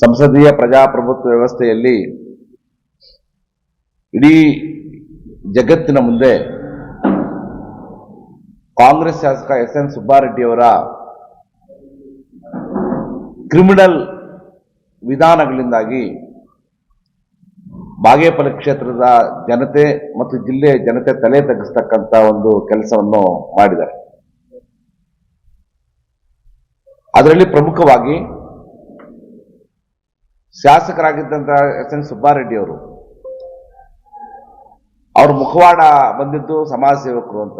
ಸಂಸದೀಯ ಪ್ರಜಾಪ್ರಭುತ್ವ ವ್ಯವಸ್ಥೆಯಲ್ಲಿ ಇಡೀ ಜಗತ್ತಿನ ಮುಂದೆ ಕಾಂಗ್ರೆಸ್ ಶಾಸಕ ಎಸ್.ಎನ್. ಸುಬ್ಬಾರೆಡ್ಡಿಯವರ ಕ್ರಿಮಿನಲ್ ವಿಧಾನಗಳಿಂದಾಗಿ ಬಾಗೇಪಲ್ಲಿ ಕ್ಷೇತ್ರದ ಜನತೆ ಮತ್ತು ಜಿಲ್ಲೆಯ ಜನತೆ ತಲೆ ತಗ್ಗಿಸ್ತಕ್ಕಂಥ ಒಂದು ಕೆಲಸವನ್ನು ಮಾಡಿದ್ದಾರೆ. ಅದರಲ್ಲಿ ಪ್ರಮುಖವಾಗಿ ಶಾಸಕರಾಗಿದ್ದಂತಹ ಎಸ್.ಎನ್. ಸುಬ್ಬಾರೆಡ್ಡಿಯವರು ಅವ್ರ ಮುಖವಾಡ ಬಂದಿದ್ದು ಸಮಾಜ ಸೇವಕರು ಅಂತ.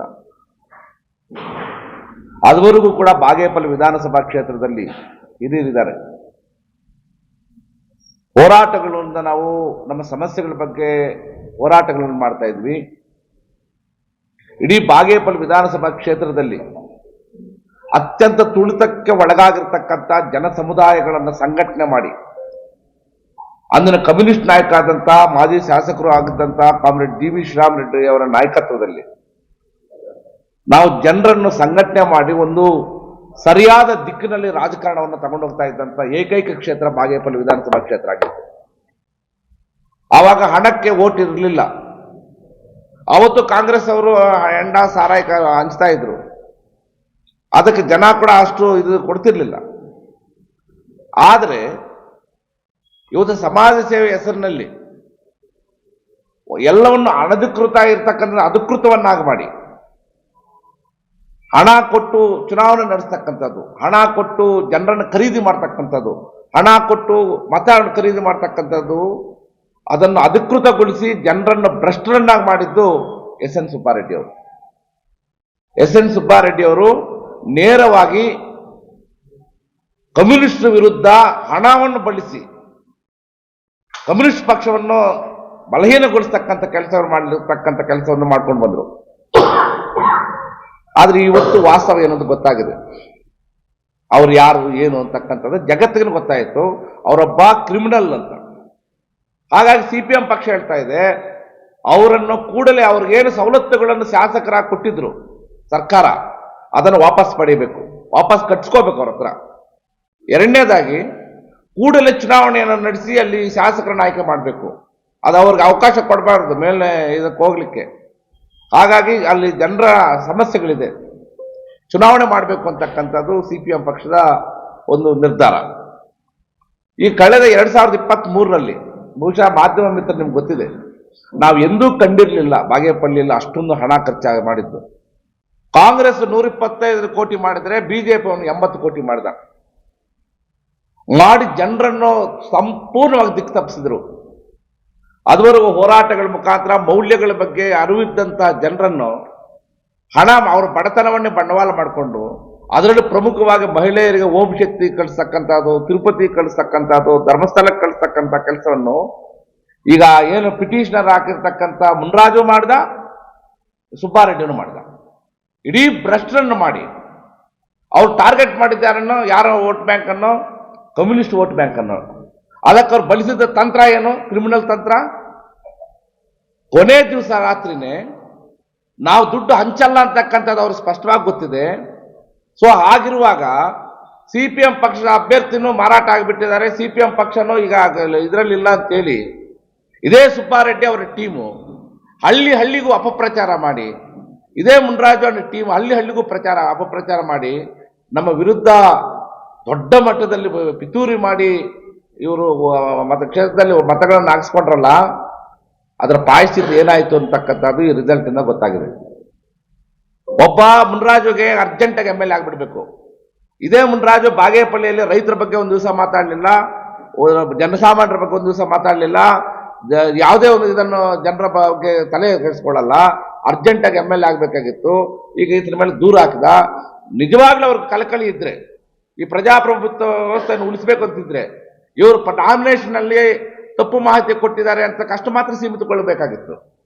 ಅದುವರೆಗೂ ಕೂಡ ಬಾಗೇಪಲ್ಲಿ ವಿಧಾನಸಭಾ ಕ್ಷೇತ್ರದಲ್ಲಿ ಹಿರಿಯರಿದ್ದಾರೆ. ಹೋರಾಟಗಳಿಂದ ನಾವು ನಮ್ಮ ಸಮಸ್ಯೆಗಳ ಬಗ್ಗೆ ಹೋರಾಟಗಳನ್ನು ಮಾಡ್ತಾ ಇದ್ವಿ. ಇಡೀ ಬಾಗೇಪಲ್ಲಿ ವಿಧಾನಸಭಾ ಕ್ಷೇತ್ರದಲ್ಲಿ ಅತ್ಯಂತ ತುಳಿತಕ್ಕೆ ಒಳಗಾಗಿರ್ತಕ್ಕಂಥ ಜನ ಸಮುದಾಯಗಳನ್ನು ಸಂಘಟನೆ ಮಾಡಿ ಅಂದಿನ ಕಮ್ಯುನಿಸ್ಟ್ ನಾಯಕ ಆದಂತಹ ಮಾಜಿ ಶಾಸಕರು ಆಗಿದ್ದಂತಹ ಕಾಮ್ರೇಡ್ ಡಿ.ವಿ. ಶ್ರೀರಾಮರೆಡ್ಡಿ ಅವರ ನಾಯಕತ್ವದಲ್ಲಿ ನಾವು ಜನರನ್ನು ಸಂಘಟನೆ ಮಾಡಿ ಒಂದು ಸರಿಯಾದ ದಿಕ್ಕಿನಲ್ಲಿ ರಾಜಕಾರಣವನ್ನು ತಗೊಂಡು ಹೋಗ್ತಾ ಇದ್ದಂತ ಏಕೈಕ ಕ್ಷೇತ್ರ ಬಾಗೇಪಲ್ಲಿ ವಿಧಾನಸಭಾ ಕ್ಷೇತ್ರ ಆಗಿತ್ತು. ಆವಾಗ ಹಣಕ್ಕೆ ಓಟ್ ಇರಲಿಲ್ಲ. ಅವತ್ತು ಕಾಂಗ್ರೆಸ್ ಅವರು ಹೆಂಡ ಸಾರಾಯಿ ಹಂಚ್ತಾ ಇದ್ರು. ಅದಕ್ಕೆ ಜನ ಕೂಡ ಅಷ್ಟು ಇದು ಕೊಡ್ತಿರ್ಲಿಲ್ಲ. ಆದರೆ ಇವತ್ತು ಸಮಾಜ ಸೇವೆ ಹೆಸರಿನಲ್ಲಿ ಎಲ್ಲವನ್ನು ಅನಧಿಕೃತ ಇರ್ತಕ್ಕಂಥ ಅಧಿಕೃತವನ್ನಾಗಿ ಮಾಡಿ ಹಣ ಕೊಟ್ಟು ಚುನಾವಣೆ ನಡೆಸ್ತಕ್ಕಂಥದ್ದು, ಹಣ ಕೊಟ್ಟು ಜನರನ್ನು ಖರೀದಿ ಮಾಡ್ತಕ್ಕಂಥದ್ದು, ಹಣ ಕೊಟ್ಟು ಮತ ಖರೀದಿ ಮಾಡ್ತಕ್ಕಂಥದ್ದು, ಅದನ್ನು ಅಧಿಕೃತಗೊಳಿಸಿ ಜನರನ್ನು ಭ್ರಷ್ಟರನ್ನಾಗಿ ಮಾಡಿದ್ದು ಎಸ್.ಎನ್. ಸುಬ್ಬಾರೆಡ್ಡಿ ಅವರು. ಎಸ್.ಎನ್. ಸುಬ್ಬಾರೆಡ್ಡಿ ಅವರು ನೇರವಾಗಿ ಕಮ್ಯುನಿಸ್ಟ್ ವಿರುದ್ಧ ಹಣವನ್ನು ಬಳಸಿ ಕಮ್ಯುನಿಸ್ಟ್ ಪಕ್ಷವನ್ನು ಬಲಹೀನಗೊಳಿಸ್ತಕ್ಕಂಥ ಕೆಲಸವನ್ನು ಮಾಡ್ಕೊಂಡು ಬಂದರು. ಆದ್ರೆ ಇವತ್ತು ವಾಸ್ತವ ಏನಂತ ಗೊತ್ತಾಗಿದೆ. ಅವ್ರು ಯಾರು ಏನು ಅಂತಕ್ಕಂಥದ್ದು ಜಗತ್ತಿಗೆ ಗೊತ್ತಾಯಿತು. ಅವರೊಬ್ಬ ಕ್ರಿಮಿನಲ್ ಅಂತ. ಹಾಗಾಗಿ CPM ಪಕ್ಷ ಹೇಳ್ತಾ ಇದೆ, ಅವರನ್ನು ಕೂಡಲೇ ಅವ್ರಿಗೇನು ಸವಲತ್ತುಗಳನ್ನು ಶಾಸಕರಾಗಿ ಕೊಟ್ಟಿದ್ರು ಸರ್ಕಾರ, ಅದನ್ನು ವಾಪಸ್ ಪಡೆಯಬೇಕು, ವಾಪಸ್ ಕಟ್ಸ್ಕೋಬೇಕು ಅವ್ರ ಹತ್ರ. ಎರಡನೇದಾಗಿ ಕೂಡಲೇ ಚುನಾವಣೆಯನ್ನು ನಡೆಸಿ ಅಲ್ಲಿ ಶಾಸಕರನ್ನ ಆಯ್ಕೆ ಮಾಡಬೇಕು. ಅದು ಅವ್ರಿಗೆ ಅವಕಾಶ ಕೊಡಬಾರ್ದು ಮೇಲೆ ಇದಕ್ಕೆ ಹೋಗ್ಲಿಕ್ಕೆ. ಹಾಗಾಗಿ ಅಲ್ಲಿ ಜನರ ಸಮಸ್ಯೆಗಳಿದೆ, ಚುನಾವಣೆ ಮಾಡಬೇಕು ಅಂತಕ್ಕಂಥದ್ದು CPM ಪಕ್ಷದ ಒಂದು ನಿರ್ಧಾರ. ಈ ಕಳೆದ 2023ರಲ್ಲಿ ಬಹುಶಃ ಮಾಧ್ಯಮ ಮಿತ್ರ ನಿಮ್ಗೆ ಗೊತ್ತಿದೆ, ನಾವು ಎಂದೂ ಕಂಡಿರಲಿಲ್ಲ ಬಾಗೇಪಲ್ಲಿಯಲ್ಲಿ ಅಷ್ಟೊಂದು ಹಣ ಖರ್ಚಾಗಿ ಮಾಡಿದ್ದು. ಕಾಂಗ್ರೆಸ್ 125 ಕೋಟಿ ಮಾಡಿದ್ರೆ BJP 80 ಕೋಟಿ ಮಾಡಿ ಜನರನ್ನು ಸಂಪೂರ್ಣವಾಗಿ ದಿಕ್ಕು ತಪ್ಪಿಸಿದ್ರು. ಅದುವರೆಗೂ ಹೋರಾಟಗಳ ಮುಖಾಂತರ ಮೌಲ್ಯಗಳ ಬಗ್ಗೆ ಅರಿವಿದ್ದಂತಹ ಜನರನ್ನು ಹಣ ಅವರ ಬಡತನವನ್ನೇ ಬಂಡವಾಳ ಮಾಡಿಕೊಂಡು ಅದರಲ್ಲಿ ಪ್ರಮುಖವಾಗಿ ಮಹಿಳೆಯರಿಗೆ ಓಂ ಶಕ್ತಿ ಕಳಿಸ್ತಕ್ಕಂಥದ್ದು, ತಿರುಪತಿ ಕಳಿಸ್ತಕ್ಕಂಥದ್ದು, ಧರ್ಮಸ್ಥಳಕ್ಕೆ ಕಳಿಸ್ತಕ್ಕಂಥ ಕೆಲಸವನ್ನು ಈಗ ಏನು ಪಿಟಿಷನರ್ ಹಾಕಿರ್ತಕ್ಕಂಥ ಮುನ್ರಾಜು ಮಾಡ್ದ, ಸುಬ್ಬಾರೆಡ್ಡಿನೂ ಮಾಡ್ದ. ಇಡೀ ಭ್ರಷ್ಟರನ್ನು ಮಾಡಿ ಅವ್ರು ಟಾರ್ಗೆಟ್ ಮಾಡಿದ್ದಾರನ್ನು ಯಾರೋ ವೋಟ್ ಬ್ಯಾಂಕ್ ಅನ್ನು, ಕಮ್ಯುನಿಸ್ಟ್ ವೋಟ್ ಬ್ಯಾಂಕ್ ಅನ್ನು. ಅದಕ್ಕೆ ಅವ್ರು ಬಳಸಿದ ತಂತ್ರ ಏನು? ಕ್ರಿಮಿನಲ್ ತಂತ್ರ. ಕೊನೆ ದಿವಸ ರಾತ್ರಿನೇ ನಾವು ದುಡ್ಡು ಹಂಚಲ್ಲ ಅಂತಕ್ಕಂಥದ್ದು ಅವ್ರು ಸ್ಪಷ್ಟವಾಗಿ ಗೊತ್ತಿದೆ. ಸೊ ಆಗಿರುವಾಗ CPM ಪಕ್ಷದ ಅಭ್ಯರ್ಥಿನೂ ಮಾರಾಟ ಆಗಿಬಿಟ್ಟಿದ್ದಾರೆ. CPM ಪಕ್ಷನೂ ಈಗ ಇದರಲ್ಲಿಲ್ಲ ಅಂತೇಳಿ ಇದೇ ಸುಬ್ಬಾರೆಡ್ಡಿ ಅವರ ಟೀಮು ಹಳ್ಳಿಗೂ ಅಪಪ್ರಚಾರ ಮಾಡಿ, ಇದೇ ಮುನ್ರಾಜು ಅವರ ಟೀಮ್ ಹಳ್ಳಿಗೂ ಅಪಪ್ರಚಾರ ಮಾಡಿ ನಮ್ಮ ವಿರುದ್ಧ ದೊಡ್ಡ ಮಟ್ಟದಲ್ಲಿ ಪಿತೂರಿ ಮಾಡಿ ಇವರು ಕ್ಷೇತ್ರದಲ್ಲಿ ಮತಗಳನ್ನು ಹಾಕಿಸ್ಕೊಂಡ್ರಲ್ಲ, ಅದರ ಪಾಯಸ್ಥಿತಿ ಏನಾಯಿತು ಅಂತಕ್ಕಂಥದ್ದು ಈ ರಿಸಲ್ಟ್ ಇಂದ ಗೊತ್ತಾಗಿದೆ. ಒಬ್ಬ ಮುನ್ರಾಜುಗೆ ಅರ್ಜೆಂಟಾಗಿ MLA ಆಗ್ಬಿಡ್ಬೇಕು. ಇದೇ ಮುನ್ರಾಜು ಬಾಗೇಪಲ್ಲಿಯಲ್ಲಿ ರೈತರ ಬಗ್ಗೆ ಒಂದು ದಿವಸ ಮಾತಾಡಲಿಲ್ಲ, ಜನಸಾಮಾನ್ಯರ ಬಗ್ಗೆ ಒಂದು ದಿವಸ ಮಾತಾಡಲಿಲ್ಲ, ಯಾವುದೇ ಒಂದು ಇದನ್ನು ಜನರ ಬಗ್ಗೆ ತಲೆ ಕೆಡಿಸ್ಕೊಳ್ಳಲ್ಲ. ಅರ್ಜೆಂಟಾಗಿ MLA ಆಗಬೇಕಾಗಿತ್ತು. ಈಗ ಇದ್ರ ಮೇಲೆ ದೂರ ಹಾಕಿದ. ನಿಜವಾಗ್ಲೂ ಅವ್ರಿಗೆ ಕಳಕಳಿ ಇದ್ರೆ, ಈ ಪ್ರಜಾಪ್ರಭುತ್ವ ವ್ಯವಸ್ಥೆಯನ್ನು ಉಳಿಸಬೇಕು ಅಂತಿದ್ರೆ, ಇವರು ನಾಮಿನೇಷನ್ ಅಲ್ಲಿ ತಪ್ಪು ಮಾಹಿತಿ ಕೊಟ್ಟಿದ್ದಾರೆ ಅಂತ ಅಷ್ಟು ಮಾತ್ರ ಸೀಮಿತಗೊಳ್ಳಬೇಕಾಗಿತ್ತು.